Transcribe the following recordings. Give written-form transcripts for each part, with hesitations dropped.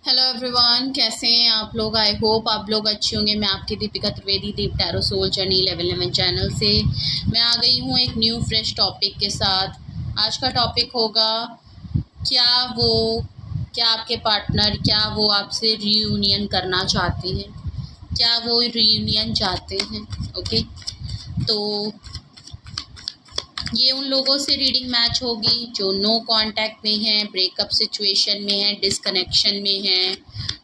Hello everyone, कैसे हैं आप लोग। आई होप आप लोग अच्छे होंगे। मैं आपकी दीपिका त्रिवेदी, दीप टैरो सोल जर्नी 11 चैनल से मैं आ गई हूँ एक न्यू फ्रेश टॉपिक के साथ। आज का टॉपिक होगा क्या वो क्या आपके पार्टनर क्या वो आपसे रीयूनियन करना चाहते हैं, क्या वो रीयूनियन चाहते हैं। ओके, तो ये उन लोगों से रीडिंग मैच होगी जो नो कांटेक्ट में हैं, ब्रेकअप सिचुएशन में हैं, डिसकनेक्शन में हैं,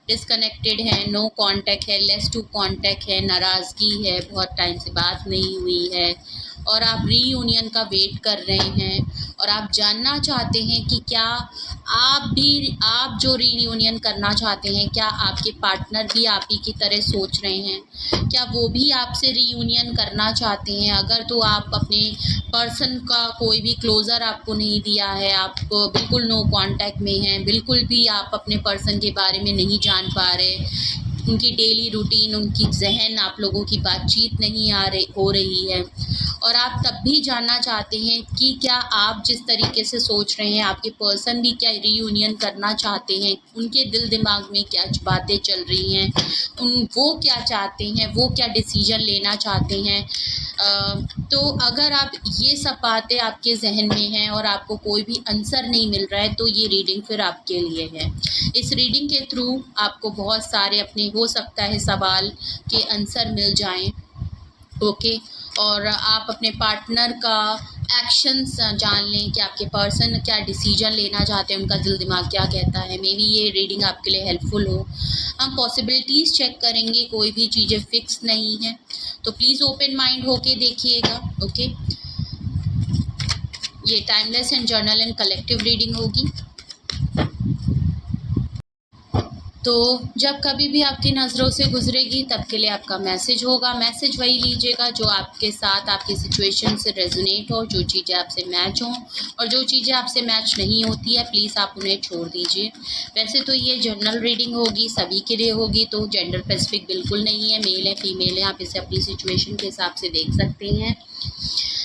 डिसकनेक्टेड है, नो कांटेक्ट है, लेस टू कांटेक्ट है, नाराज़गी है, बहुत टाइम से बात नहीं हुई है और आप रीयूनियन का वेट कर रहे हैं और आप जानना चाहते हैं कि क्या आप जो रीयूनियन करना चाहते हैं, क्या आपके पार्टनर भी आप ही की तरह सोच रहे हैं, क्या वो भी आपसे रीयूनियन करना चाहते हैं। अगर तो आप अपने पर्सन का कोई भी क्लोज़र आपको नहीं दिया है, आप बिल्कुल नो कांटेक्ट में हैं, बिल्कुल भी आप अपने पर्सन के बारे में नहीं जान पा रहे, उनकी डेली रूटीन, उनकी जहन, आप लोगों की बातचीत नहीं हो रही है और आप तब भी जानना चाहते हैं कि क्या आप जिस तरीके से सोच रहे हैं आपके पर्सन भी क्या रीयूनियन करना चाहते हैं, उनके दिल दिमाग में क्या बातें चल रही हैं, वो क्या चाहते हैं, वो क्या डिसीजन लेना चाहते हैं। तो अगर आप ये सब बातें आपके जहन में हैं और आपको कोई भी आंसर नहीं मिल रहा है तो ये रीडिंग फिर आपके लिए है। इस रीडिंग के थ्रू आपको बहुत सारे अपने हो सकता है सवाल के आंसर मिल जाएं। ओके, और आप अपने पार्टनर का एक्शंस जान लें कि आपके पर्सन क्या डिसीजन लेना चाहते हैं, उनका दिल दिमाग क्या कहता है। मे बी ये रीडिंग आपके लिए हेल्पफुल हो। हम पॉसिबिलिटीज़ चेक करेंगे, कोई भी चीज़ें फिक्स नहीं है, तो प्लीज़ ओपन माइंड होके देखिएगा। ओके, ये timeless and journal and collective reading होगी। तो जब कभी भी आपकी नज़रों से गुजरेगी तब के लिए आपका मैसेज होगा। मैसेज वही लीजिएगा जो आपके साथ आपकी सिचुएशन से रेजोनेट हो, जो चीज़ें आपसे मैच हों, और जो चीज़ें आपसे मैच नहीं होती है प्लीज़ आप उन्हें छोड़ दीजिए। वैसे तो ये जनरल रीडिंग होगी, सभी के लिए होगी, तो जेंडर स्पेसिफिक बिल्कुल नहीं है, मेल है फीमेल है, आप इसे अपनी सिचुएशन के हिसाब से देख सकते हैं।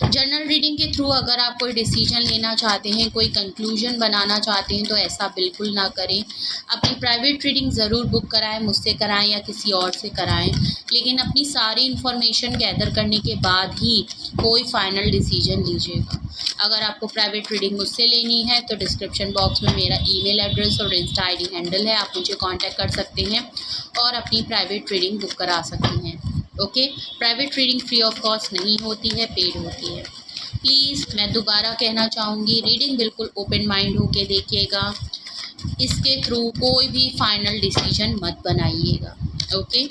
जर्नल रीडिंग के थ्रू अगर आप कोई डिसीजन लेना चाहते हैं, कोई कंक्लूजन बनाना चाहते हैं तो ऐसा बिल्कुल ना करें। अपनी प्राइवेट रीडिंग ज़रूर बुक कराएं, मुझसे कराएं या किसी और से कराएं, लेकिन अपनी सारी इन्फॉर्मेशन गैदर करने के बाद ही कोई फाइनल डिसीजन लीजिएगा। अगर आपको प्राइवेट रीडिंग मुझसे लेनी है तो डिस्क्रिप्शन बॉक्स में मेरा ईमेल एड्रेस और इंस्टा आईडी हैंडल है, आप मुझे कांटेक्ट कर सकते हैं और अपनी प्राइवेट रीडिंग बुक करा सकते हैं। Okay, private reading free of cost नहीं होती है, पेड होती है। प्लीज़ मैं दोबारा कहना चाहूँगी, रीडिंग बिल्कुल ओपन माइंड होके देखिएगा, इसके थ्रू कोई भी फाइनल डिसीजन मत बनाइएगा। ओके,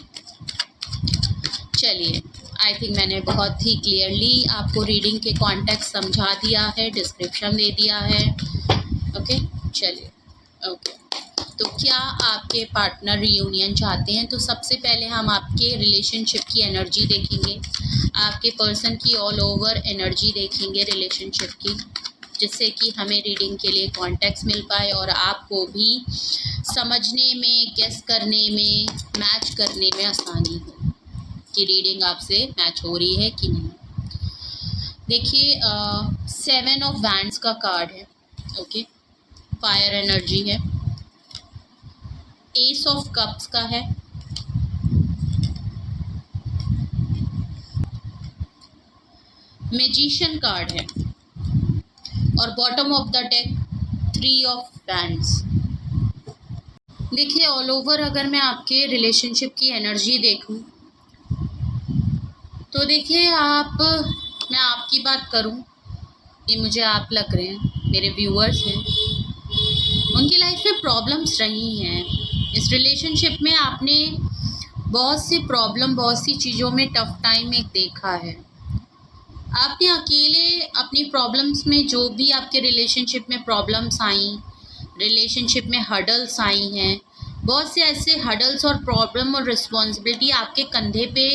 चलिए, आई थिंक मैंने बहुत ही क्लियरली आपको रीडिंग के कॉन्टेक्स्ट समझा दिया है, डिस्क्रिप्शन दे दिया है। ओके, चलिए। ओके, तो क्या आपके पार्टनर रीयूनियन चाहते हैं? तो सबसे पहले हम आपके रिलेशनशिप की एनर्जी देखेंगे, आपके पर्सन की ऑल ओवर एनर्जी देखेंगे रिलेशनशिप की, जिससे कि हमें रीडिंग के लिए कॉन्टेक्स्ट मिल पाए और आपको भी समझने में, गेस करने में, मैच करने में आसानी हो कि रीडिंग आपसे मैच हो रही है कि नहीं। देखिए, 7 ऑफ वैंड्स का कार्ड है। ओके, फायर एनर्जी है। एस ऑफ कप्स का है, मैजिशियन कार्ड है और bottom of the deck 3 of wands. देखिए, ऑल ओवर अगर मैं आपके रिलेशनशिप की एनर्जी देखूं तो देखिए, मैं आपकी बात करूं, ये मुझे आप लग रहे हैं, मेरे व्यूअर्स हैं, उनकी लाइफ में प्रॉब्लम्स रही हैं। इस रिलेशनशिप में आपने बहुत सी प्रॉब्लम, बहुत सी चीज़ों में टफ टाइम एक देखा है। आपने अकेले अपनी प्रॉब्लम्स में, जो भी आपके रिलेशनशिप में प्रॉब्लम्स आई, रिलेशनशिप में हर्डल्स आई हैं, बहुत से ऐसे हर्डल्स और प्रॉब्लम और रिस्पॉन्सिबिलिटी आपके कंधे पे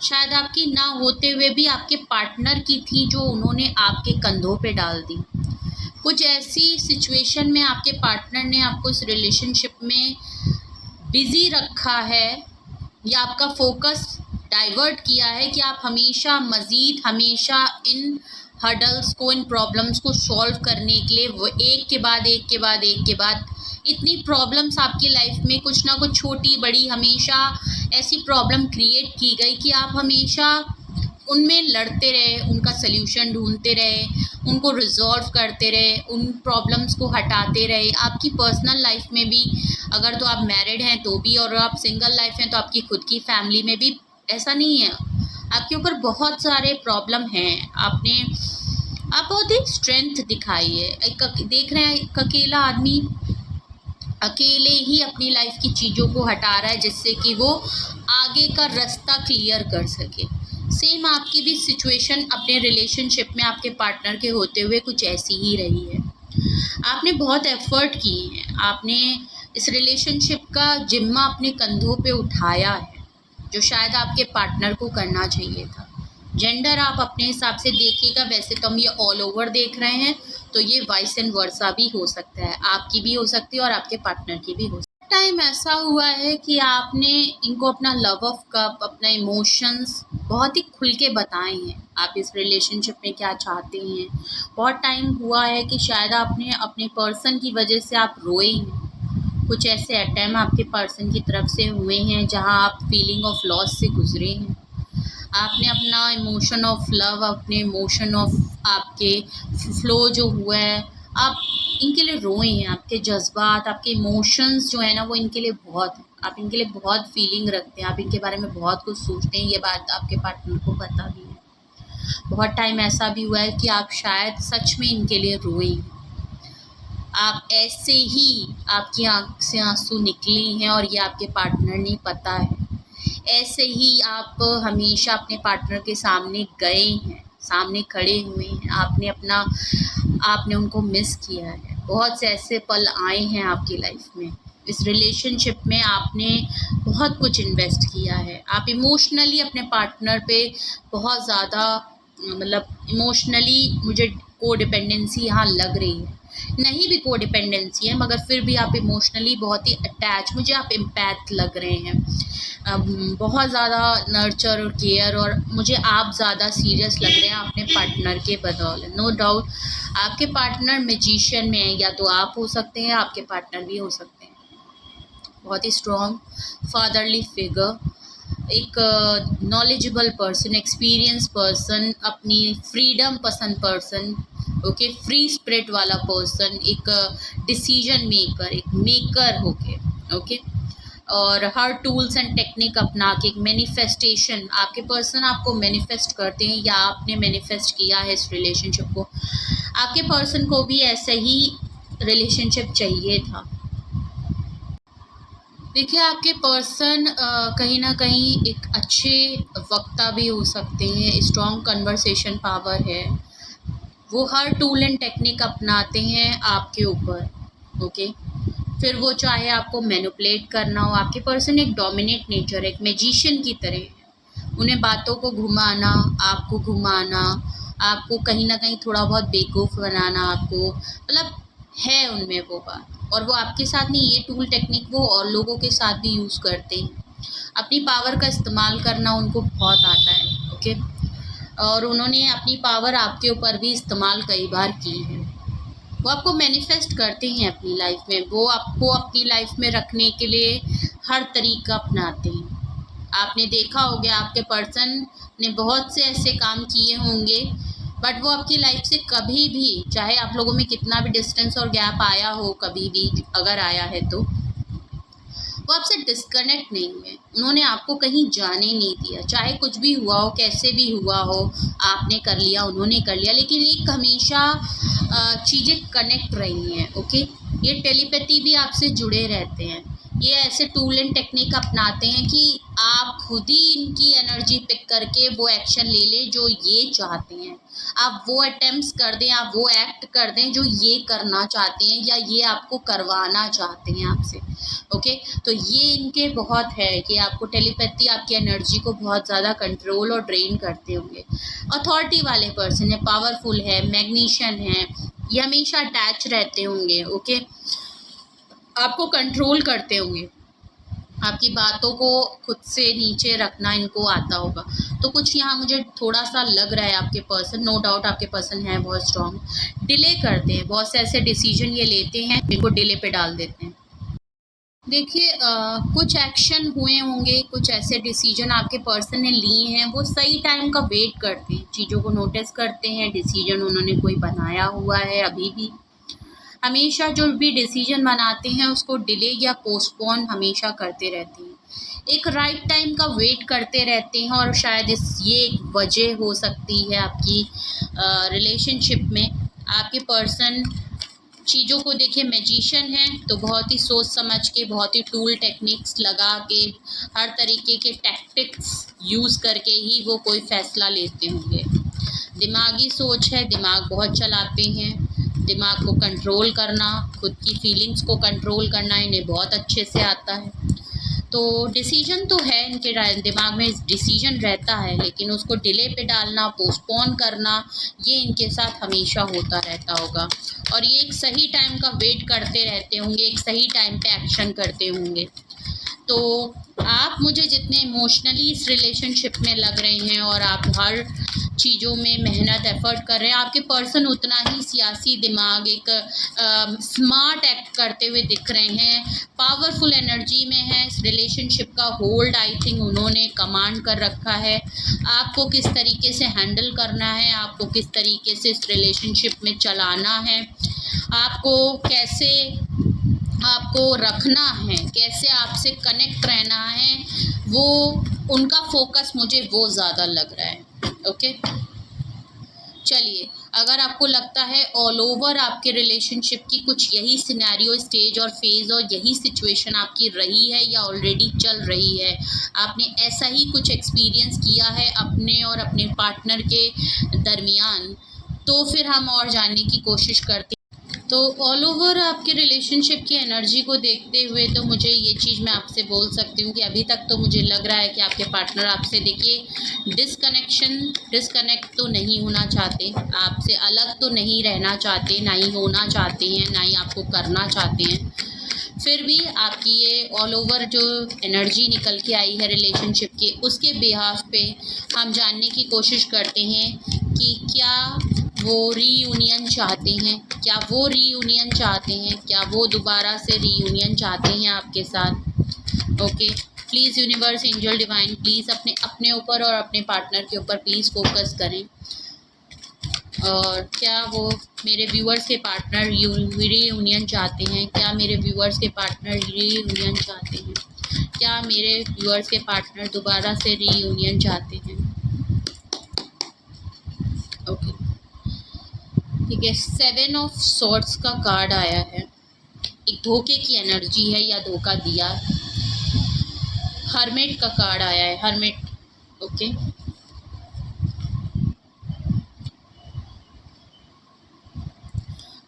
शायद आपकी ना होते हुए भी आपके पार्टनर की थी, जो उन्होंने आपके कंधों पे डाल दी। कुछ ऐसी सिचुएशन में आपके पार्टनर ने आपको इस रिलेशनशिप में बिज़ी रखा है या आपका फोकस डाइवर्ट किया है कि आप हमेशा इन हर्डल्स को, इन प्रॉब्लम्स को सॉल्व करने के लिए वो एक के बाद एक इतनी प्रॉब्लम्स आपकी लाइफ में कुछ ना कुछ छोटी बड़ी हमेशा ऐसी प्रॉब्लम क्रिएट की गई कि आप हमेशा उनमें लड़ते रहे, उनका सल्यूशन ढूंढते रहे, उनको रिजॉल्व करते रहे, उन प्रॉब्लम्स को हटाते रहे। आपकी पर्सनल लाइफ में भी, अगर तो आप मैरिड हैं तो भी, और आप सिंगल लाइफ हैं तो आपकी खुद की फैमिली में भी ऐसा नहीं है, आपके ऊपर बहुत सारे प्रॉब्लम हैं। आप बहुत ही स्ट्रेंथ दिखाई है। देख रहे हैं एक अकेला आदमी अकेले ही अपनी लाइफ की चीज़ों को हटा रहा है जिससे कि वो आगे का रास्ता क्लियर कर सके। सेम आपकी भी सिचुएशन अपने रिलेशनशिप में आपके पार्टनर के होते हुए कुछ ऐसी ही रही है। आपने बहुत एफर्ट किए हैं, आपने इस रिलेशनशिप का जिम्मा अपने कंधों पे उठाया है, जो शायद आपके पार्टनर को करना चाहिए था। जेंडर आप अपने हिसाब से देखिएगा, वैसे तो हम ये ऑल ओवर देख रहे हैं, तो ये वाइस एंड वर्सा भी हो सकता है, आपकी भी हो सकती है और आपके पार्टनर की भी हो सकती है। टाइम ऐसा हुआ है कि आपने इनको अपना लव ऑफ कप, अपना इमोशंस बहुत ही खुल के बताए हैं, आप इस रिलेशनशिप में क्या चाहते हैं। बहुत टाइम हुआ है कि शायद आपने अपने पर्सन की वजह से आप रोए हैं, कुछ ऐसे अटैम्प्ट आपके पर्सन की तरफ से हुए हैं जहां आप फीलिंग ऑफ लॉस से गुजरे हैं। आपने अपना इमोशन ऑफ लव, अपने इमोशन ऑफ आपके फ्लो जो हुआ है, आप इनके लिए रोए हैं। आपके जज्बात, आपके इमोशंस जो है ना, वो इनके लिए बहुत है। आप इनके लिए बहुत फीलिंग रखते हैं, आप इनके बारे में बहुत कुछ सोचते हैं। ये बात आपके पार्टनर को पता भी है। बहुत टाइम ऐसा भी हुआ है कि आप शायद सच में इनके लिए रोए हैं। आप ऐसे ही आपकी आँख से आंसू निकले हैं और ये आपके पार्टनर नहीं पता है। ऐसे ही आप हमेशा अपने पार्टनर के सामने गए हैं, सामने खड़े हुए हैं, आपने उनको मिस किया है। बहुत से ऐसे पल आए हैं आपकी लाइफ में। इस रिलेशनशिप में आपने बहुत कुछ इन्वेस्ट किया है। आप इमोशनली अपने पार्टनर पे बहुत ज़्यादा, मतलब इमोशनली मुझे कोडिपेंडेंसी यहाँ लग रही है। नहीं भी कोडिपेंडेंसी है, मगर फिर भी आप इमोशनली बहुत ही अटैच, मुझे आप एम्पैथ लग रहे हैं। बहुत ज़्यादा नर्चर और केयर, और मुझे आप ज़्यादा सीरियस लग रहे हैं अपने पार्टनर के बदौलत। नो डाउट आपके पार्टनर मैजिशियन में है, या तो आप हो सकते हैं, आपके पार्टनर भी हो सकते हैं। बहुत ही स्ट्रॉन्ग फादरली फिगर, एक नॉलेजेबल पर्सन, एक्सपीरियंस पर्सन, अपनी फ्रीडम पसंद पर्सन, ओके, फ्री स्पिरिट वाला पर्सन, एक डिसीजन मेकर, एक मेकर होके, ओके, और हर टूल्स एंड टेक्निक अपना के एक मैनिफेस्टेशन, आपके पर्सन आपको मैनिफेस्ट करते हैं या आपने मैनिफेस्ट किया है इस रिलेशनशिप को। आपके पर्सन को भी ऐसा ही रिलेशनशिप चाहिए था। देखिए, आपके पर्सन कहीं ना कहीं एक अच्छे वक्ता भी हो सकते हैं, स्ट्रॉन्ग कन्वर्सेशन पावर है, वो हर टूल एंड टेक्निक अपनाते हैं आपके ऊपर, ओके। फिर वो चाहे आपको मैनिपुलेट करना हो, आपके पर्सन एक डोमिनेट नेचर, एक मैजिशियन की तरह है। उन्हें बातों को घुमाना, आपको कहीं ना कहीं थोड़ा बहुत बेवकूफ़ बनाना, आपको मतलब है उनमें वो बात। और वो आपके साथ नहीं, ये टूल टेक्निक वो और लोगों के साथ भी यूज़ करते हैं। अपनी पावर का इस्तेमाल करना उनको बहुत आता है, ओके। और उन्होंने अपनी पावर आपके ऊपर भी इस्तेमाल कई बार की है। वो आपको मैनिफेस्ट करते हैं अपनी लाइफ में, वो आपको अपनी लाइफ में रखने के लिए हर तरीका अपनाते हैं। आपने देखा होगा आपके पर्सन ने बहुत से ऐसे काम किए होंगे, बट वो आपकी लाइफ से कभी भी, चाहे आप लोगों में कितना भी डिस्टेंस और गैप आया हो, कभी भी अगर आया है तो वो आपसे डिस्कनेक्ट नहीं हुए। उन्होंने आपको कहीं जाने नहीं दिया, चाहे कुछ भी हुआ हो, कैसे भी हुआ हो, आपने कर लिया, उन्होंने कर लिया, लेकिन एक हमेशा चीज़ें कनेक्ट रही हैं, ओके। ये टेलीपैथी भी आपसे जुड़े रहते हैं। ये ऐसे टूल एंड टेक्निक अपनाते हैं कि आप खुद ही इनकी एनर्जी पिक करके वो एक्शन ले लें जो ये चाहते हैं। आप वो अटेम्प्ट्स कर दें, आप वो एक्ट कर दें जो ये करना चाहते हैं या ये आपको करवाना चाहते हैं आपसे, ओके। तो ये इनके बहुत है कि आपको टेलीपैथी, आपकी एनर्जी को बहुत ज़्यादा कंट्रोल और ड्रेन करते होंगे। अथॉरिटी वाले पर्सन है, पावरफुल है, मैग्नीशियन है, ये हमेशा अटैच रहते होंगे, ओके, आपको कंट्रोल करते होंगे। आपकी बातों को खुद से नीचे रखना इनको आता होगा। तो कुछ यहाँ मुझे थोड़ा-सा लग रहा है आपके पर्सन, नो डाउट आपके पर्सन हैं बहुत स्ट्रॉन्ग, डिले करते हैं, बहुत से ऐसे डिसीजन ये लेते हैं जिनको डिले पे डाल देते हैं। देखिए कुछ एक्शन हुए होंगे, कुछ ऐसे डिसीजन आपके पर्सन ने लिए हैं, वो सही टाइम का वेट करते हैं, चीज़ों को नोटिस करते हैं, डिसीजन उन्होंने कोई बनाया हुआ है अभी भी। हमेशा जो भी डिसीजन बनाते हैं उसको डिले या पोस्टपोन हमेशा करते रहते हैं। एक राइट टाइम का वेट करते रहते हैं और शायद ये एक वजह हो सकती है आपकी रिलेशनशिप में। आपके पर्सन चीज़ों को देखिए मैजिशियन है तो बहुत ही सोच समझ के, बहुत ही टूल टेक्निक्स लगा के, हर तरीके के टैक्टिक्स यूज़ करके ही वो कोई फ़ैसला लेते होंगे। दिमागी सोच है, दिमाग बहुत चलाते हैं, दिमाग को कंट्रोल करना, खुद की फीलिंग्स को कंट्रोल करना इन्हें बहुत अच्छे से आता है। तो डिसीजन तो है इनके दिमाग में, डिसीजन रहता है, लेकिन उसको डिले पे डालना, पोस्टपोन करना, ये इनके साथ हमेशा होता रहता होगा। और ये एक सही टाइम का वेट करते रहते होंगे, एक सही टाइम पे एक्शन करते होंगे। तो आप मुझे जितने इमोशनली इस रिलेशनशिप में लग रहे हैं और आप हर चीज़ों में मेहनत एफ़र्ट कर रहे हैं, आपके पर्सन उतना ही सियासी दिमाग, एक स्मार्ट एक्ट करते हुए दिख रहे हैं, पावरफुल एनर्जी में है। इस रिलेशनशिप का होल्ड आई थिंक उन्होंने कमांड कर रखा है। आपको किस तरीके से हैंडल करना है, आपको किस तरीके से इस रिलेशनशिप में चलाना है, आपको कैसे आपको रखना है, कैसे आपसे कनेक्ट रहना है, वो उनका फोकस मुझे वो ज़्यादा लग रहा है। ओके, चलिए, अगर आपको लगता है ऑल ओवर आपके रिलेशनशिप की कुछ यही सिनेरियो, स्टेज और फेज़ और यही सिचुएशन आपकी रही है या ऑलरेडी चल रही है, आपने ऐसा ही कुछ एक्सपीरियंस किया है अपने और अपने पार्टनर के दरमियान, तो फिर हम और जानने की कोशिश करते हैं। तो ऑल ओवर आपके रिलेशनशिप की एनर्जी को देखते हुए तो मुझे ये चीज़ मैं आपसे बोल सकती हूँ कि अभी तक तो मुझे लग रहा है कि आपके पार्टनर आपसे देखिए डिस्कनेक्ट तो नहीं होना चाहते, आपसे अलग तो नहीं रहना चाहते, ना ही होना चाहते हैं, ना ही आपको करना चाहते हैं। फिर भी आपकी ये ऑल ओवर जो एनर्जी निकल के आई है रिलेशनशिप की, उसके बिहाफ पे हम जानने की कोशिश करते हैं कि क्या वो रीयूनियन चाहते हैं, क्या वो रीयूनियन चाहते हैं, क्या वो दोबारा से रीयूनियन चाहते हैं आपके साथ। Okay, please universe, angel divine, please अपने अपने ऊपर और अपने पार्टनर के ऊपर प्लीज़ फोकस करें। और क्या वो मेरे व्यूअर्स के पार्टनर रीयूनियन चाहते हैं, क्या मेरे व्यूअर्स के पार्टनर रीयूनियन चाहते हैं, क्या मेरे व्यूअर्स के पार्टनर दोबारा से रीयूनियन चाहते हैं। ओके, ठीक है, 7 ऑफ सॉर्ड्स का कार्ड आया है, एक धोखे की एनर्जी है या धोखा दिया। हर्मिट का कार्ड आया है, हर्मिट। ओके,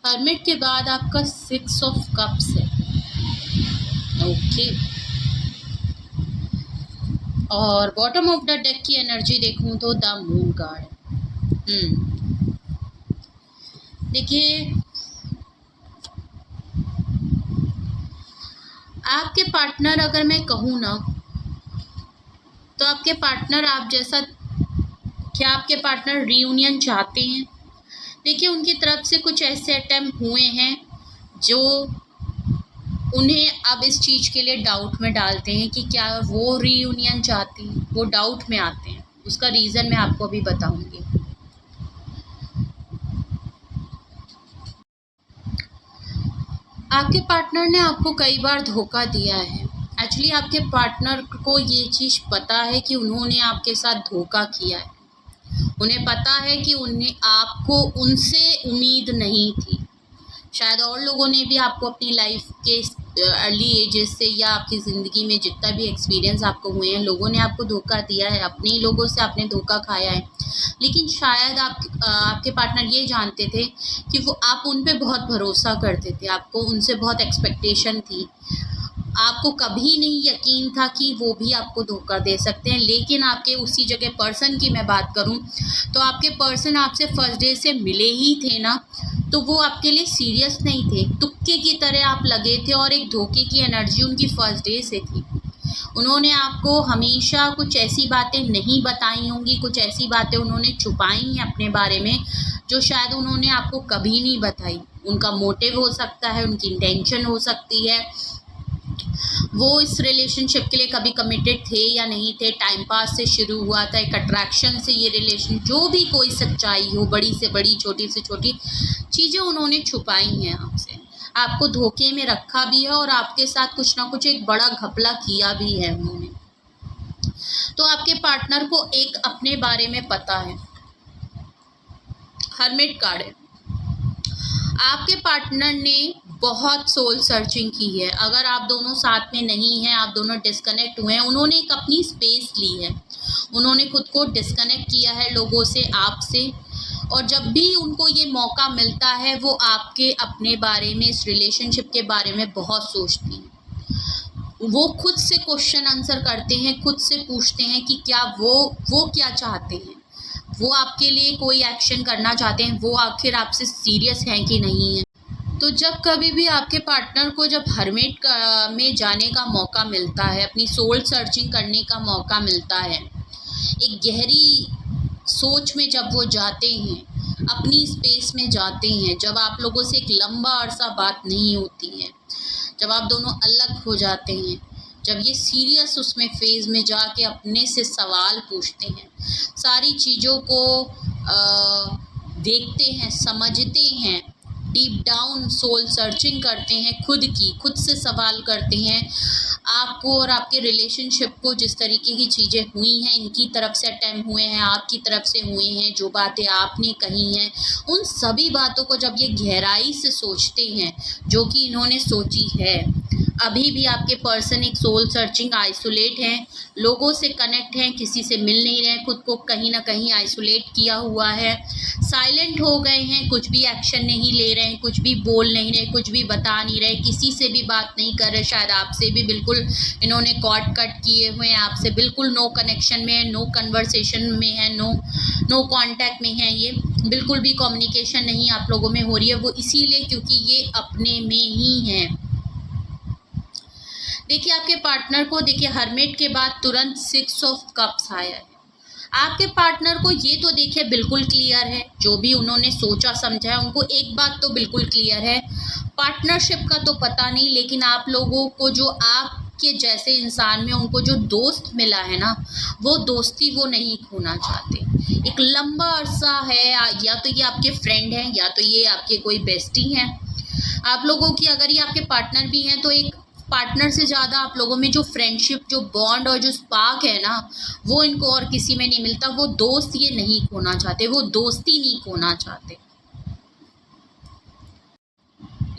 हर्मिट के बाद आपका 6 ऑफ कप्स है। ओके, और बॉटम ऑफ द डेक की एनर्जी देखूं तो द मून कार्ड है। देखिए, आपके पार्टनर, अगर मैं कहूँ ना, तो आपके पार्टनर आप जैसा, क्या आपके पार्टनर रीयूनियन चाहते हैं? देखिए, उनकी तरफ से कुछ ऐसे अटेम्प्ट हुए हैं जो उन्हें अब इस चीज़ के लिए डाउट में डालते हैं कि क्या वो रीयूनियन चाहते हैं, वो डाउट में आते हैं। उसका रीज़न मैं आपको अभी बताऊंगी। आपके पार्टनर ने आपको कई बार धोखा दिया है। एक्चुअली आपके पार्टनर को ये चीज़ पता है कि उन्होंने आपके साथ धोखा किया है। उन्हें पता है कि उन्हें आपको उनसे उम्मीद नहीं थी। शायद और लोगों ने भी आपको अपनी लाइफ के अर्ली एजेस से या आपकी ज़िंदगी में जितना भी एक्सपीरियंस आपको हुए हैं, लोगों ने आपको धोखा दिया है, अपने ही लोगों से आपने धोखा खाया है। लेकिन शायद आपके पार्टनर ये जानते थे कि वो आप उन पे बहुत भरोसा करते थे, आपको उनसे बहुत एक्सपेक्टेशन थी, आपको कभी नहीं यकीन था कि वो भी आपको धोखा दे सकते हैं। लेकिन आपके उसी जगह पर्सन की मैं बात करूं तो आपके पर्सन आपसे फर्स्ट डे से मिले ही थे ना, तो वो आपके लिए सीरियस नहीं थे, तुक्के की तरह आप लगे थे और एक धोखे की एनर्जी उनकी फर्स्ट डे से थी। उन्होंने आपको हमेशा कुछ ऐसी बातें नहीं बताई होंगी, कुछ ऐसी बातें उन्होंने छुपाई हैं अपने बारे में जो शायद उन्होंने आपको कभी नहीं बताई। उनका मोटिव हो सकता है, उनकी इंटेंशन हो सकती है, वो इस रिलेशनशिप के लिए कभी कमिटेड थे या नहीं थे, टाइम पास से शुरू हुआ था, एक अट्रैक्शन से ये रिलेशन, जो भी कोई सच्चाई हो, बड़ी से बड़ी, छोटी से छोटी चीज़ें उन्होंने छुपाई हैं आपसे, आपको धोखे में रखा भी है और आपके साथ कुछ ना कुछ एक बड़ा घपला किया भी है उन्होंने। तो आपके पार्टनर को एक अपने बारे में पता है। हर्मिट कार्ड है। आपके पार्टनर ने बहुत सोल सर्चिंग की है। अगर आप दोनों साथ में नहीं हैं, आप दोनों डिस्कनेक्ट हुए हैं, उन्होंने एक अपनी स्पेस ली है, उन्होंने खुद को डिस्कनेक्ट किया है लोगों से, आपसे, और जब भी उनको ये मौका मिलता है वो आपके अपने बारे में, इस रिलेशनशिप के बारे में बहुत सोचती हैं। वो खुद से क्वेश्चन आंसर करते हैं, खुद से पूछते हैं कि क्या वो क्या चाहते हैं, वो आपके लिए कोई एक्शन करना चाहते हैं, वो आखिर आपसे सीरियस हैं कि नहीं है। तो जब कभी भी आपके पार्टनर को जब हर्मिट में जाने का मौका मिलता है, अपनी सोल सर्चिंग करने का मौका मिलता है, एक गहरी सोच में जब वो जाते हैं, अपनी स्पेस में जाते हैं, जब आप लोगों से एक लंबा अरसा बात नहीं होती है, जब आप दोनों अलग हो जाते हैं, जब ये सीरियस उसमें फेज़ में जाके अपने से सवाल पूछते हैं, सारी चीज़ों को देखते हैं, समझते हैं, डीप डाउन सोल सर्चिंग करते हैं, खुद से सवाल करते हैं, आपको और आपके रिलेशनशिप को जिस तरीके की चीज़ें हुई हैं, इनकी तरफ से अटेम्प्ट हुए हैं, आपकी तरफ से हुए हैं, जो बातें आपने कही हैं, उन सभी बातों को जब ये गहराई से सोचते हैं, जो कि इन्होंने सोची है, अभी भी आपके पर्सन एक सोल सर्चिंग, आइसोलेट हैं, लोगों से कनेक्ट हैं, किसी से मिल नहीं रहे हैं, खुद को कहीं ना कहीं आइसोलेट किया हुआ है, साइलेंट हो गए हैं, कुछ भी एक्शन नहीं ले रहे हैं, कुछ भी बोल नहीं रहे, कुछ भी बता नहीं रहे, किसी से भी बात नहीं कर रहे, शायद आपसे भी बिल्कुल इन्होंने कॉर्ड कट किए हुए हैं, आपसे बिल्कुल नो कनेक्शन में है, नो कन्वर्सेशन में है, नो कांटेक्ट में है, ये बिल्कुल भी कम्युनिकेशन नहीं आप लोगों में हो रही है। वो इसीलिए क्योंकि ये अपने में ही हैं। देखिए आपके पार्टनर को, देखिए हर्मिट के बाद तुरंत 6 ऑफ कप्स आया है। आपके पार्टनर को ये तो देखिए बिल्कुल क्लियर है, जो भी उन्होंने सोचा समझा है, उनको एक बात तो बिल्कुल क्लियर है, पार्टनरशिप का तो पता नहीं, लेकिन आप लोगों को जो आपके जैसे इंसान में उनको जो दोस्त मिला है ना, वो दोस्ती वो नहीं खोना चाहते। एक लंबा अरसा है, या तो ये आपके फ्रेंड हैं, या तो ये आपके कोई बेस्टी हैं आप लोगों की। अगर ये आपके पार्टनर भी हैं तो एक पार्टनर से ज़्यादा आप लोगों में जो फ्रेंडशिप, जो बॉन्ड और जो स्पार्क है ना, वो इनको और किसी में नहीं मिलता। वो दोस्त ये नहीं खोना चाहते, वो दोस्ती नहीं खोना चाहते।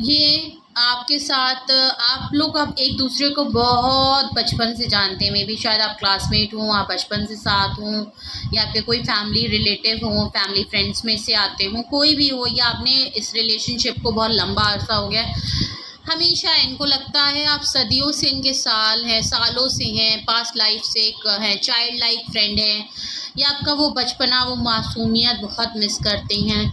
ये आपके साथ, आप लोग अब एक दूसरे को बहुत बचपन से जानते हैं, मे बी शायद आप क्लासमेट हों, आप बचपन से साथ हों, या आपके कोई फैमिली रिलेटिव हों, फैमिली फ्रेंड्स में से आते हों, कोई भी हो, या आपने इस रिलेशनशिप को बहुत लंबा अरसा हो गया, हमेशा इनको लगता है आप सदियों से इनके सालों से हैं, पास्ट लाइफ से एक है, चाइल्ड लाइक फ्रेंड है, या आपका वो बचपना, वो मासूमियत बहुत मिस करते हैं।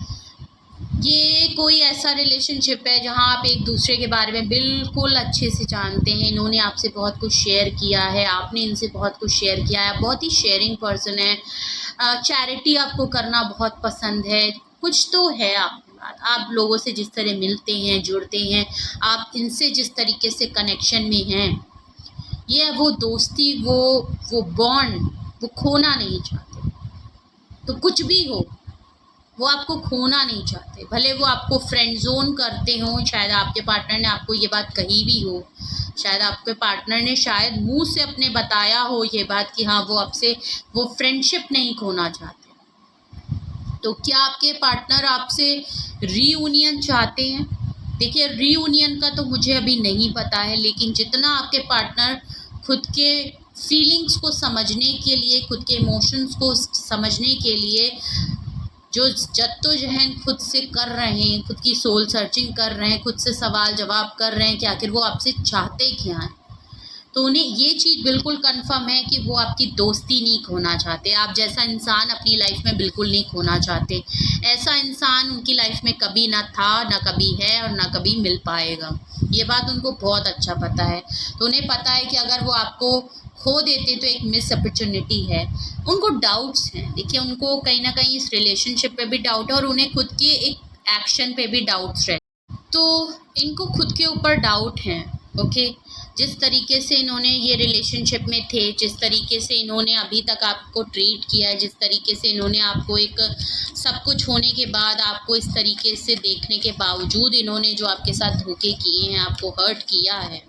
ये कोई ऐसा रिलेशनशिप है जहाँ आप एक दूसरे के बारे में बिल्कुल अच्छे से जानते हैं, इन्होंने आपसे बहुत कुछ शेयर किया है, आपने इनसे बहुत कुछ शेयर किया है, बहुत ही शेयरिंग पर्सन है, चैरिटी आपको करना बहुत पसंद है, कुछ तो है आप लोगों से जिस तरह मिलते हैं, जुड़ते हैं, आप इनसे जिस तरीके से कनेक्शन में हैं, ये वो दोस्ती, वो बॉन्ड वो खोना नहीं चाहते। तो कुछ भी हो, वो आपको खोना नहीं चाहते, भले वो आपको फ्रेंड जोन करते हों, शायद आपके पार्टनर ने आपको ये बात कही भी हो, शायद आपके पार्टनर ने शायद मुंह से अपने बताया हो ये बात कि हाँ वो आपसे वो फ्रेंडशिप नहीं खोना चाहते। तो क्या आपके पार्टनर आपसे रीयूनियन चाहते हैं? देखिए रीयूनियन का तो मुझे अभी नहीं पता है, लेकिन जितना आपके पार्टनर खुद के फीलिंग्स को समझने के लिए, खुद के इमोशंस को समझने के लिए जो जद्दोजहद खुद से कर रहे हैं, खुद की सोल सर्चिंग कर रहे हैं, खुद से सवाल जवाब कर रहे हैं कि आखिर वो आपसे चाहते क्या हैं, तो उन्हें ये चीज़ बिल्कुल कंफर्म है कि वो आपकी दोस्ती नहीं खोना चाहते, आप जैसा इंसान अपनी लाइफ में बिल्कुल नहीं खोना चाहते। ऐसा इंसान उनकी लाइफ में कभी ना था, ना कभी है, और ना कभी मिल पाएगा। ये बात उनको बहुत अच्छा पता है। तो उन्हें पता है कि अगर वो आपको खो देते तो एक मिस अपॉर्चुनिटी है। उनको डाउट्स हैं, देखिए उनको कहीं ना कहीं इस रिलेशनशिप पे भी डाउट है और उन्हें खुद के एक एक्शन पे भी डाउट्स रहते, तो इनको खुद के ऊपर डाउट हैं। ओके, जिस तरीके से इन्होंने ये रिलेशनशिप में थे, जिस तरीके से इन्होंने अभी तक आपको ट्रीट किया है, जिस तरीके से इन्होंने आपको एक सब कुछ होने के बाद आपको इस तरीके से देखने के बावजूद इन्होंने जो आपके साथ धोखे किए हैं, आपको हर्ट किया है,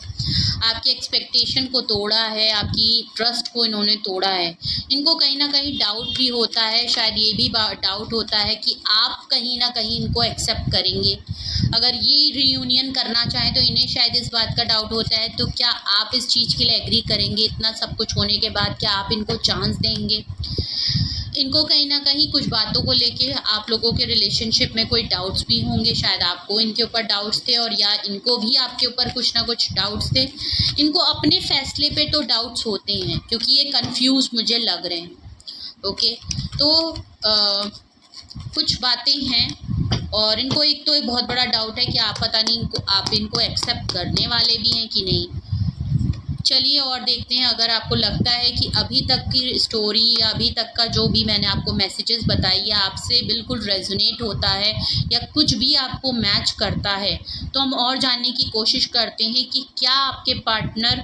आपकी एक्सपेक्टेशन को तोड़ा है, आपकी ट्रस्ट को इन्होंने तोड़ा है। इनको कहीं ना कहीं डाउट भी होता है, शायद ये भी डाउट होता है कि आप कहीं ना कहीं इनको एक्सेप्ट करेंगे। अगर ये रीयूनियन करना चाहें तो इन्हें शायद इस बात का डाउट होता है, तो क्या आप इस चीज़ के लिए एग्री करेंगे? इतना सब कुछ होने के बाद क्या आप इनको चांस देंगे? इनको कहीं ना कहीं कुछ बातों को लेके आप लोगों के रिलेशनशिप में कोई डाउट्स भी होंगे, शायद आपको इनके ऊपर डाउट्स थे और या इनको भी आपके ऊपर कुछ ना कुछ डाउट्स थे। इनको अपने फैसले पे तो डाउट्स होते हैं क्योंकि ये कंफ्यूज मुझे लग रहे हैं। ओके, तो कुछ बातें हैं और इनको एक तो बहुत बड़ा डाउट है कि आप पता नहीं आप इनको एक्सेप्ट करने वाले भी हैं कि नहीं। चलिए और देखते हैं, अगर आपको लगता है कि अभी तक की स्टोरी या अभी तक का जो भी मैंने आपको मैसेजेस बताई है आपसे बिल्कुल रेजोनेट होता है या कुछ भी आपको मैच करता है, तो हम और जानने की कोशिश करते हैं कि क्या आपके पार्टनर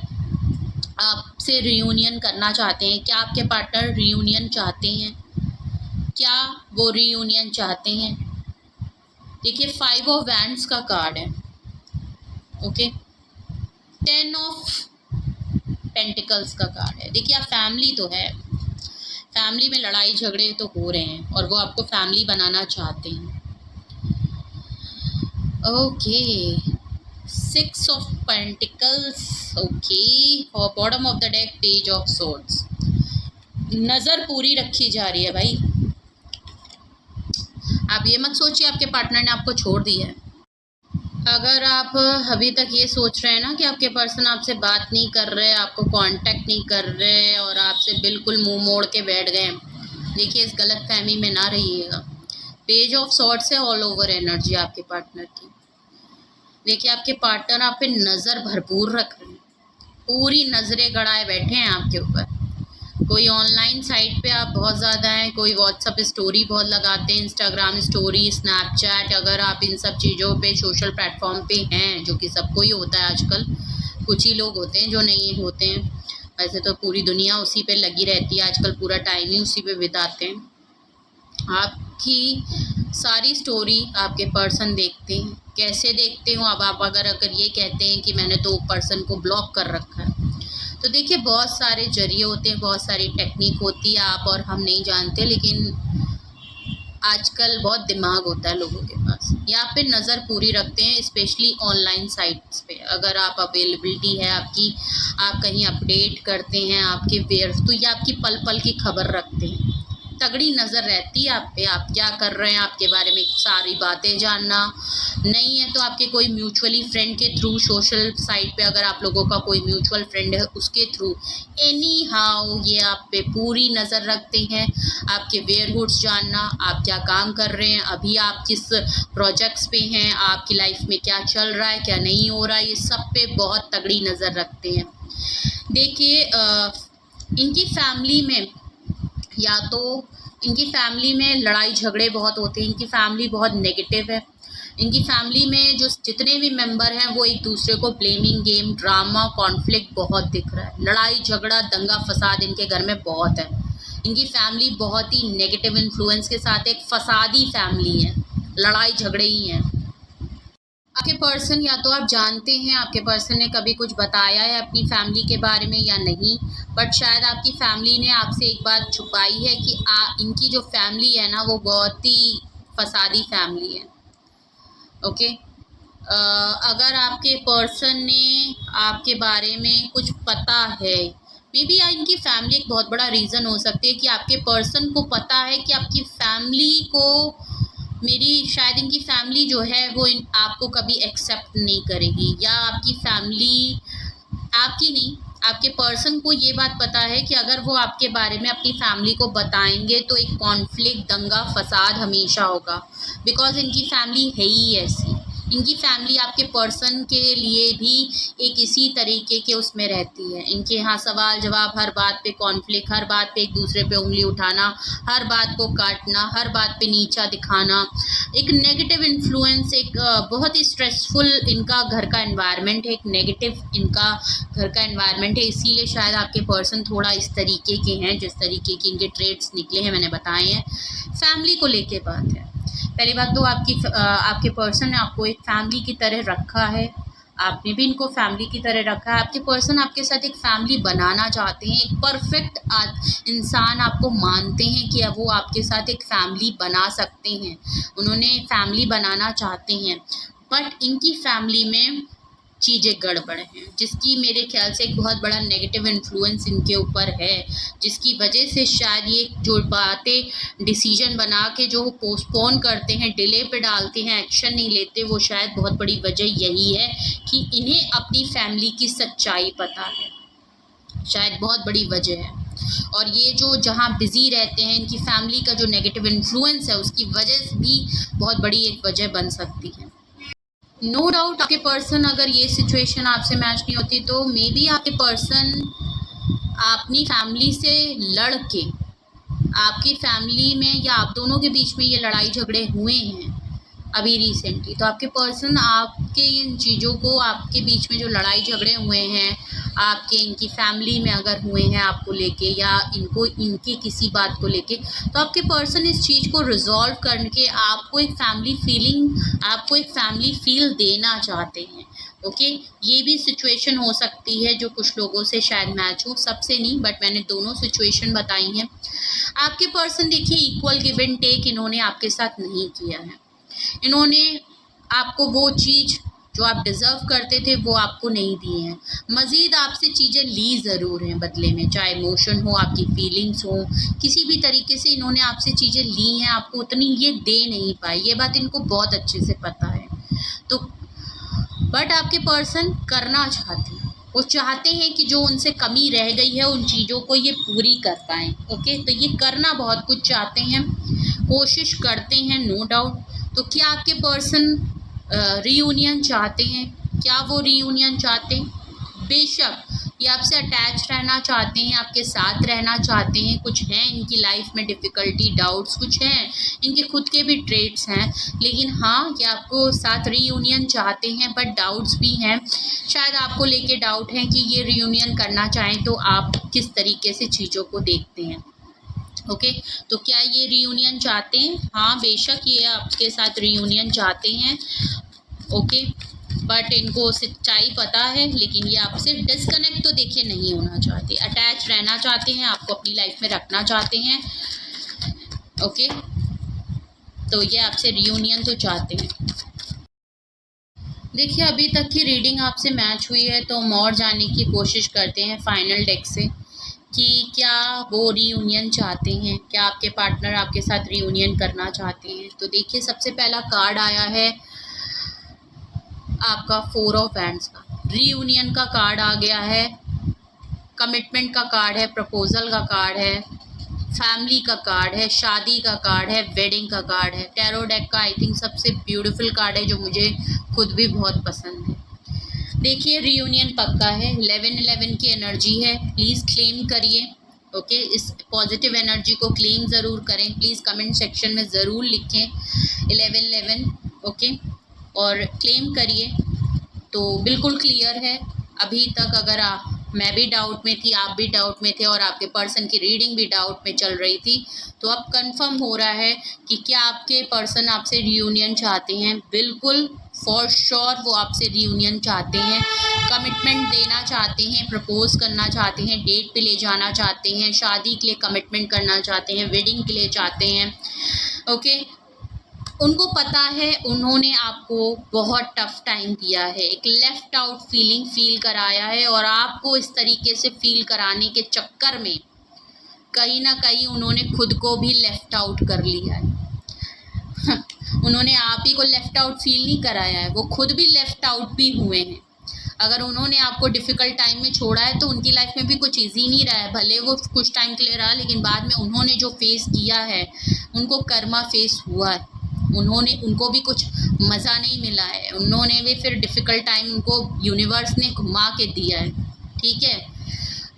आपसे रियूनियन करना चाहते हैं, क्या आपके पार्टनर रियूनियन चाहते हैं, क्या वो रियूनियन चाहते हैं। देखिए 5 ऑफ वैंड्स का कार्ड है। ओके, 10 ऑफ पेंटिकल्स का कार्ड है। देखिए आप फैमिली तो है, फैमिली में लड़ाई झगड़े तो हो रहे हैं और वो आपको फैमिली बनाना चाहते हैं। Okay, 6 of pentacles. ओके, और bottom of the deck page of swords. नज़र पूरी रखी जा रही है भाई। आप ये मत सोचिए आपके पार्टनर ने आपको छोड़ दिया है। अगर आप अभी तक ये सोच रहे हैं ना कि आपके पर्सन आपसे बात नहीं कर रहे, आपको कांटेक्ट नहीं कर रहे और आपसे बिल्कुल मुंह मोड़ के बैठ गए, देखिए इस गलत फहमी में ना रहिएगा। पेज ऑफ सॉर्ड्स है ऑल ओवर एनर्जी आपके पार्टनर की। देखिए आपके पार्टनर आप पे नज़र भरपूर रख रहे हैं, पूरी नज़रें गड़ाए बैठे हैं आपके ऊपर। कोई ऑनलाइन साइट पे आप बहुत ज़्यादा हैं, कोई व्हाट्सअप स्टोरी बहुत लगाते हैं, इंस्टाग्राम स्टोरी, स्नैपचैट, अगर आप इन सब चीज़ों पे सोशल प्लेटफॉर्म पे हैं, जो कि सबको ही होता है आजकल, कुछ ही लोग होते हैं जो नहीं होते हैं, वैसे तो पूरी दुनिया उसी पे लगी रहती है आजकल, पूरा टाइम ही उसी पे बिताते हैं। आपकी सारी स्टोरी आपके पर्सन देखते हैं। कैसे देखते हो? अब आप अगर ये कहते हैं कि मैंने तो पर्सन को ब्लॉक कर रखा है, तो देखिए बहुत सारे जरिए होते हैं, बहुत सारी टेक्निक होती है, आप और हम नहीं जानते, लेकिन आजकल बहुत दिमाग होता है लोगों के पास। यहाँ पे नज़र पूरी रखते हैं, स्पेशली ऑनलाइन साइट्स पे। अगर आप अवेलेबिलिटी है आपकी, आप कहीं अपडेट करते हैं आपके वेयर, तो ये आपकी पल पल की खबर रखते हैं, तगड़ी नज़र रहती है आप पे, आप क्या कर रहे हैं, आपके बारे में सारी बातें जानना। नहीं है तो आपके कोई म्यूचुअली फ्रेंड के थ्रू, सोशल साइट पे अगर आप लोगों का कोई म्यूचुअल फ्रेंड है उसके थ्रू, एनी हाउ ये आप पे पूरी नज़र रखते हैं। आपके वेयरहुड्स जानना, आप क्या काम कर रहे हैं, अभी आप किस प्रोजेक्ट्स पे हैं, आपकी लाइफ में क्या चल रहा है, क्या नहीं हो रहा है, ये सब पे बहुत तगड़ी नज़र रखते हैं। देखिए इनकी फैमिली में, या तो इनकी फैमिली में लड़ाई झगड़े बहुत होते हैं, इनकी फैमिली बहुत नेगेटिव है, इनकी फैमिली में जो जितने भी मेंबर हैं वो एक दूसरे को ब्लेमिंग गेम, ड्रामा, कॉन्फ्लिक्ट बहुत दिख रहा है, लड़ाई झगड़ा, दंगा फसाद इनके घर में बहुत है। इनकी फैमिली बहुत ही नेगेटिव इन्फ्लुएंस के साथ एक फसादी फैमिली है, लड़ाई झगड़े ही हैं। आपके पर्सन, या तो आप जानते हैं आपके पर्सन ने कभी कुछ बताया है अपनी फैमिली के बारे में या नहीं, बट शायद आपकी फैमिली ने आपसे एक बात छुपाई है कि इनकी जो फैमिली है ना वो बहुत ही फसादी फैमिली है। ओके, अगर आपके पर्सन ने आपके बारे में कुछ पता है, मे बी इनकी फैमिली एक बहुत बड़ा रीज़न हो सकती है कि आपके पर्सन को पता है कि आपकी फैमिली को, शायद इनकी फैमिली जो है वो आपको कभी एक्सेप्ट नहीं करेगी, या आपकी फैमिली, आपकी नहीं, आपके पर्सन को ये बात पता है कि अगर वो आपके बारे में अपनी फैमिली को बताएंगे तो एक कॉन्फ्लिक्ट, दंगा फसाद हमेशा होगा, बिकॉज इनकी फैमिली है ही ऐसी। इनकी फैमिली आपके पर्सन के लिए भी एक इसी तरीके के उसमें रहती है। इनके यहाँ सवाल जवाब, हर बात पे कॉन्फ्लिक्ट, हर बात पे एक दूसरे पे उंगली उठाना, हर बात को काटना, हर बात पे नीचा दिखाना, एक नेगेटिव इन्फ्लुएंस, एक बहुत ही स्ट्रेसफुल इनका घर का एनवायरनमेंट है, एक नेगेटिव इनका घर का एनवायरनमेंट है। इसीलिए शायद आपके पर्सन थोड़ा इस तरीके के हैं, जिस तरीके के इनके ट्रेड्स निकले हैं मैंने बताए हैं। फैमिली को लेके बात है। पहली बात तो आपके पर्सन ने आपको एक फैमिली की तरह रखा है, आपने भी इनको फैमिली की तरह रखा है। आपके पर्सन आपके साथ एक फैमिली बनाना चाहते हैं, एक परफेक्ट इंसान आपको मानते हैं कि अब वो आपके साथ एक फैमिली बना सकते हैं, उन्होंने फैमिली बनाना चाहते हैं। बट इनकी फैमिली में चीज़ें गड़बड़ हैं, जिसकी मेरे ख्याल से एक बहुत बड़ा नेगेटिव इन्फ्लुएंस इनके ऊपर है, जिसकी वजह से शायद ये जो बातें डिसीजन बना के जो पोस्टपोन करते हैं, डिले पे डालते हैं, एक्शन नहीं लेते, वो शायद बहुत बड़ी वजह यही है कि इन्हें अपनी फैमिली की सच्चाई पता है, शायद बहुत बड़ी वजह है। और ये जो जहाँ बिज़ी रहते हैं, इनकी फैमिली का जो नेगेटिव इन्फ्लुएंस है, उसकी वजह भी बहुत बड़ी एक वजह बन सकती है। नो डाउट आपके पर्सन, अगर ये सिचुएशन आपसे मैच नहीं होती तो मे बी आपके पर्सन अपनी फैमिली से लड़ के, आपकी फैमिली में या आप दोनों के बीच में ये लड़ाई झगड़े हुए हैं अभी रिसेंटली, तो आपके पर्सन आपके इन चीज़ों को, आपके बीच में जो लड़ाई झगड़े हुए हैं, आपके इनकी फैमिली में अगर हुए हैं आपको लेके, या इनको इनके किसी बात को लेके, तो आपके पर्सन इस चीज़ को रिजॉल्व करके आपको एक फैमिली फीलिंग, आपको एक फैमिली फील देना चाहते हैं। ओके, ये भी सिचुएशन हो सकती है जो कुछ लोगों से शायद मैच हो, सबसे नहीं, बट मैंने दोनों सिचुएशन बताई हैं। आपके पर्सन देखिए इक्वल गिव एंड टेक इन्होंने आपके साथ नहीं किया है। इन्होंने आपको वो चीज़ जो आप डिज़र्व करते थे वो आपको नहीं दिए हैं। मज़ीद आपसे चीज़ें ली ज़रूर हैं बदले में, चाहे इमोशन हो, आपकी फीलिंग्स हो, किसी भी तरीके से इन्होंने आपसे चीज़ें ली हैं, आपको उतनी ये दे नहीं पाए, ये बात इनको बहुत अच्छे से पता है। तो बट आपके पर्सन करना चाहते हैं, वो चाहते हैं कि जो उनसे कमी रह गई है उन चीज़ों को ये पूरी कर पाएँ। ओके, तो ये करना बहुत कुछ चाहते हैं, कोशिश करते हैं, नो डाउट। तो क्या आपके पर्सन रीयूनियन चाहते हैं? क्या वो रीयूनियन चाहते हैं? बेशक ये आपसे अटैच रहना चाहते हैं, आपके साथ रहना चाहते हैं। कुछ हैं इनकी लाइफ में डिफ़िकल्टी, डाउट्स, कुछ हैं इनके खुद के भी ट्रेड्स हैं, लेकिन हाँ, ये आपको साथ रीयूनियन चाहते हैं, बट डाउट्स भी हैं। शायद आपको लेके डाउट है कि ये रीयूनियन करना चाहें तो आप किस तरीके से चीज़ों को देखते हैं। ओके, तो क्या ये रीयूनियन चाहते हैं? हाँ, बेशक ये आपके साथ रीयूनियन चाहते हैं। ओके, बट इनको सच्चाई पता है, लेकिन ये आपसे डिस्कनेक्ट तो देखिए नहीं होना चाहते, अटैच रहना चाहते हैं, आपको अपनी लाइफ में रखना चाहते हैं। ओके, तो ये आपसे रीयूनियन तो चाहते हैं। देखिए, अभी तक की रीडिंग आपसे मैच हुई है तो हम और जानने की कोशिश करते हैं फाइनल डेक से कि क्या वो रीयूनियन चाहते हैं, क्या आपके पार्टनर आपके साथ रीयूनियन करना चाहते हैं। तो देखिए, सबसे पहला कार्ड आया है आपका 4 ऑफ हैंड्स का, रीयूनियन का कार्ड आ गया है, कमिटमेंट का कार्ड है, प्रपोजल का कार्ड है, फैमिली का कार्ड है, शादी का कार्ड है, वेडिंग का कार्ड है। टैरो डेक का आई थिंक सबसे ब्यूटीफुल कार्ड है जो मुझे खुद भी बहुत पसंद है। देखिए, रीयूनियन पक्का है, 11-11 की एनर्जी है, प्लीज़ क्लेम करिए। ओके, इस पॉजिटिव एनर्जी को क्लेम ज़रूर करें, प्लीज़ कमेंट सेक्शन में ज़रूर लिखें 11-11। ओके, और क्लेम करिए। तो बिल्कुल क्लियर है, अभी तक अगर मैं भी डाउट में थी, आप भी डाउट में थे और आपके पर्सन की रीडिंग भी डाउट में चल रही थी, तो अब कंफर्म हो रहा है कि क्या आपके पर्सन आपसे रीयूनियन चाहते हैं। बिल्कुल फॉर श्योर वो आपसे रीयूनियन चाहते हैं, कमिटमेंट देना चाहते हैं, प्रपोज करना चाहते हैं, डेट पे ले जाना चाहते हैं, शादी के लिए कमिटमेंट करना चाहते हैं, वेडिंग के लिए चाहते हैं। ओके, उनको पता है उन्होंने आपको बहुत टफ टाइम दिया है, एक लेफ़्ट आउट फीलिंग फील कराया है, और आपको इस तरीके से फील कराने के चक्कर में कहीं ना कहीं उन्होंने खुद को भी लेफ़्ट आउट कर लिया है। उन्होंने आप ही को लेफ़्ट आउट फील नहीं कराया है, वो खुद भी लेफ़्ट आउट भी हुए हैं। अगर उन्होंने आपको डिफ़िकल्ट टाइम में छोड़ा है तो उनकी लाइफ में भी कुछ ईजी नहीं रहा है, भले वो कुछ टाइम के लिए रहा, लेकिन बाद में उन्होंने जो फेस किया है उनको कर्मा फेस हुआ है। उनको भी कुछ मज़ा नहीं मिला है, उन्होंने भी फिर डिफ़िकल्ट टाइम उनको यूनिवर्स ने घुमा के दिया है, ठीक है।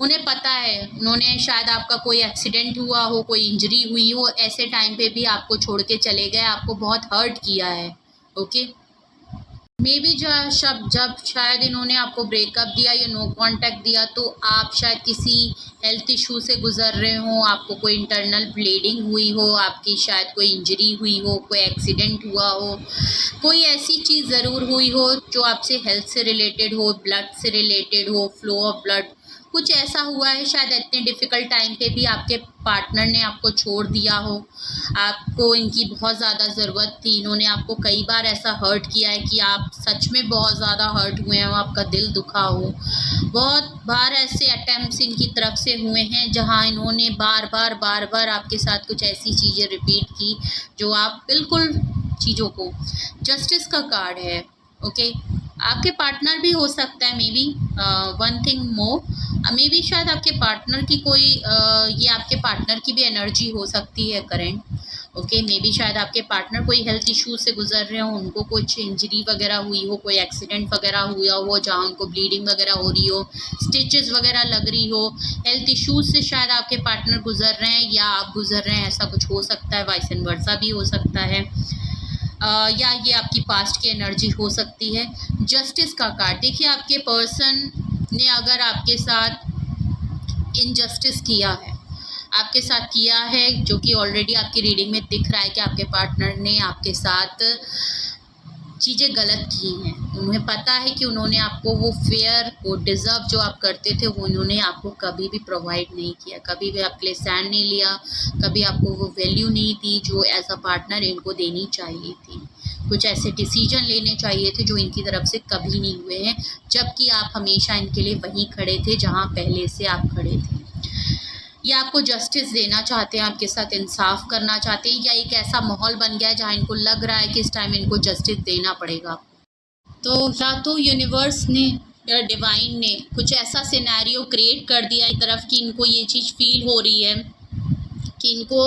उन्हें पता है, उन्होंने शायद आपका कोई एक्सीडेंट हुआ हो, कोई इंजरी हुई हो, ऐसे टाइम पे भी आपको छोड़ के चले गए, आपको बहुत हर्ट किया है, ओके। मे बी जब शायद इन्होंने आपको ब्रेकअप दिया या नो कांटेक्ट दिया, तो आप शायद किसी हेल्थ इशू से गुजर रहे हो, आपको कोई इंटरनल ब्लीडिंग हुई हो, आपकी शायद कोई इंजरी हुई हो, कोई एक्सीडेंट हुआ हो, कोई ऐसी चीज़ ज़रूर हुई हो जो आपसे हेल्थ से रिलेटेड हो, ब्लड से रिलेटेड हो, फ्लो ऑफ ब्लड, कुछ ऐसा हुआ है। शायद इतने डिफ़िकल्ट टाइम पे भी आपके पार्टनर ने आपको छोड़ दिया हो, आपको इनकी बहुत ज़्यादा ज़रूरत थी, इन्होंने आपको कई बार ऐसा हर्ट किया है कि आप सच में बहुत ज़्यादा हर्ट हुए हो, आपका दिल दुखा हो। बहुत बार ऐसे अटेम्प्ट्स इनकी तरफ से हुए हैं जहां इन्होंने बार बार आपके साथ कुछ ऐसी चीज़ें रिपीट की जो आप बिल्कुल चीज़ों को, जस्टिस का कार्ड है, ओके। आपके पार्टनर भी हो सकता है, may be one thing more, may be शायद आपके पार्टनर की कोई ये आपके पार्टनर की भी एनर्जी हो सकती है करंट, ओके। मे बी शायद आपके पार्टनर कोई हेल्थ इशू से गुजर रहे हो, उनको कुछ इंजरी वगैरह हुई हो, कोई एक्सीडेंट वगैरह हुआ हो जहाँ उनको ब्लीडिंग वगैरह हो रही हो, स्टिचेस वगैरह लग रही हो, हेल्थ इश्यूज से शायद आपके पार्टनर गुजर रहे हैं या आप गुजर रहे हैं, ऐसा कुछ हो सकता है। वाइस एंड वर्सा भी हो सकता है, या ये आपकी पास्ट की एनर्जी हो सकती है। जस्टिस का कार्ड, देखिए आपके पर्सन ने अगर आपके साथ इनजस्टिस किया है, आपके साथ किया है, जो कि ऑलरेडी आपकी रीडिंग में दिख रहा है कि आपके पार्टनर ने आपके साथ चीज़ें गलत की हैं, उन्हें पता है कि उन्होंने आपको वो फेयर, वो डिज़र्व जो आप करते थे, वो उन्होंने आपको कभी भी प्रोवाइड नहीं किया, कभी भी आपके लिए स्टैंड नहीं लिया, कभी आपको वो वैल्यू नहीं दी जो एज अ पार्टनर इनको देनी चाहिए थी। कुछ ऐसे डिसीजन लेने चाहिए थे जो इनकी तरफ से कभी नहीं हुए हैं, जबकि आप हमेशा इनके लिए वहीं खड़े थे जहाँ पहले से आप खड़े थे। ये आपको जस्टिस देना चाहते हैं, आपके साथ इंसाफ करना चाहते हैं, या एक ऐसा माहौल बन गया है जहाँ इनको लग रहा है कि इस टाइम इनको जस्टिस देना पड़ेगा। तो या तो यूनिवर्स ने या डिवाइन ने कुछ ऐसा सिनेरियो क्रिएट कर दिया एक तरफ कि इनको ये चीज़ फील हो रही है कि इनको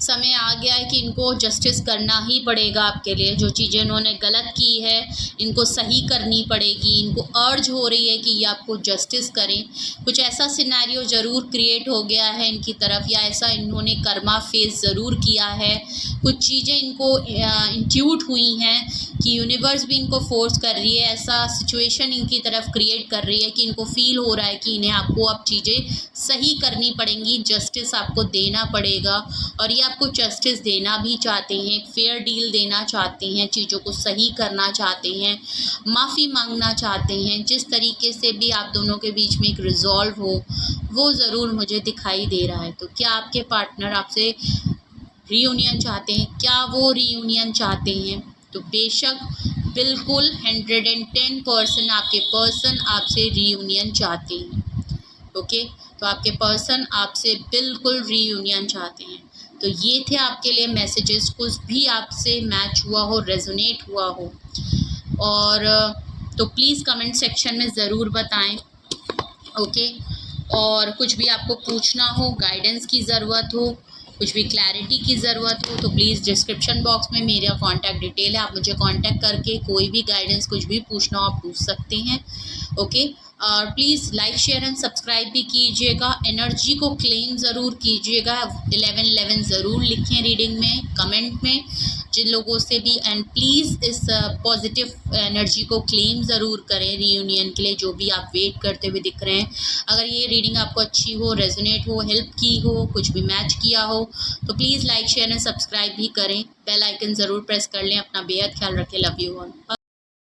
समय आ गया है कि इनको जस्टिस करना ही पड़ेगा आपके लिए, जो चीज़ें इन्होंने गलत की है इनको सही करनी पड़ेगी, इनको अर्ज हो रही है कि ये आपको जस्टिस करें। कुछ ऐसा सिनेरियो ज़रूर क्रिएट हो गया है इनकी तरफ, या ऐसा इन्होंने कर्मा फेस ज़रूर किया है, कुछ चीज़ें इनको इंट्यूट हुई हैं कि यूनिवर्स भी इनको फोर्स कर रही है, ऐसा सिचुएशन इनकी तरफ क्रिएट कर रही है कि इनको फील हो रहा है कि इन्हें आपको अब चीज़ें सही करनी पड़ेंगी, जस्टिस आपको देना पड़ेगा, और ये आपको जस्टिस देना भी चाहते हैं, फेयर डील देना चाहते हैं, चीज़ों को सही करना चाहते हैं, माफ़ी मांगना चाहते हैं। जिस तरीके से भी आप दोनों के बीच में एक रिजॉल्व हो, वो ज़रूर मुझे दिखाई दे रहा है। तो क्या आपके पार्टनर आपसे रीयूनियन चाहते हैं? क्या वो रीयूनियन चाहते हैं? तो बेशक बिल्कुल 110% आपके पर्सन आपसे रीयूनियन चाहते हैं, ओके। तो आपके पर्सन आपसे बिल्कुल रीयूनियन चाहते हैं। तो ये थे आपके लिए मैसेजेस, कुछ भी आपसे मैच हुआ हो, रेजोनेट हुआ हो, और तो प्लीज़ कमेंट सेक्शन में ज़रूर बताएं, ओके। और कुछ भी आपको पूछना हो, गाइडेंस की ज़रूरत हो, कुछ भी क्लैरिटी की ज़रूरत हो, तो प्लीज़ डिस्क्रिप्शन बॉक्स में मेरा कॉन्टैक्ट डिटेल है, आप मुझे कॉन्टैक्ट करके कोई भी गाइडेंस, कुछ भी पूछना हो आप पूछ सकते हैं, ओके। और please like share and subscribe भी कीजिएगा, एनर्जी को क्लेम ज़रूर कीजिएगा, 1111 ज़रूर लिखें रीडिंग में, कमेंट में जिन लोगों से भी, एंड प्लीज़ इस पॉजिटिव एनर्जी को क्लेम ज़रूर करें रीयूनियन के लिए, जो भी आप वेट करते हुए दिख रहे हैं। अगर ये रीडिंग आपको अच्छी हो, रेजोनेट हो, हेल्प की हो, कुछ भी मैच किया हो, तो please like share and subscribe भी करें, बेल आइकन ज़रूर प्रेस कर लें। अपना बेहद ख्याल रखें, लव यू ऑल।